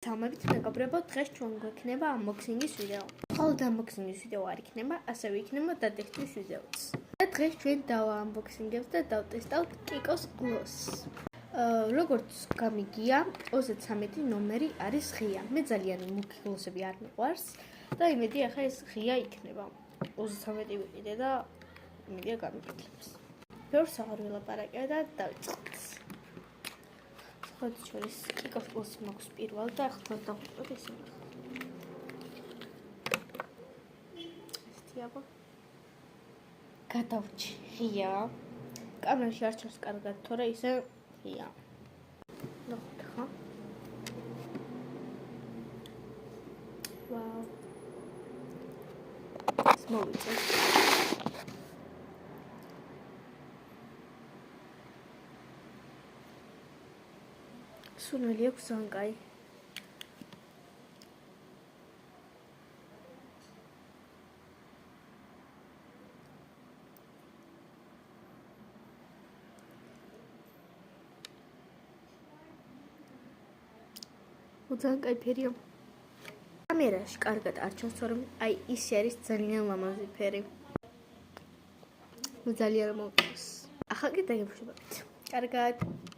მოგესალმებით მეგობრებო, დღეს ჩვენ გვექნება unboxing-ის ვიდეო. Ხოლო unboxing-ის ვიდეო არ იქნება, ასევე იქნება დატესტვის ვიდეოც. და დღეს ჩვენ დავunboxing-ებთ და დავტესტავთ Kikos Gloss. როგორც გამიგია, 33 ნომერი არის ღია. მე ძალიან მუქი გლოსები არ მიყვარს და იმედი ახლა ეს ღია იქნება. 33 ვიყიდე და იმედია გამიგეთლებს. ბევრს აღარ ვილაპარაკე და დავიწყოთ. ხოდი შორის Kikos Gloss მაქვს პირველ და ახლა დავუწყოთ ეს. ესთიაბა. გადავჭი ღია. კამერაში არ ჩანს კარგად, თორე ისე ღია. ნახოთ ხა. ვაუ. მოვიწე. სუნელი აქვს ზანკაი. უძანკაი ფერია. კამერაში კარგად არ ჩანს, თორემ აი ის არის ძალიან ლამაზი ფერი. ძალიან მომწონს. ახლა კიდე გეუბნებით. კარგად.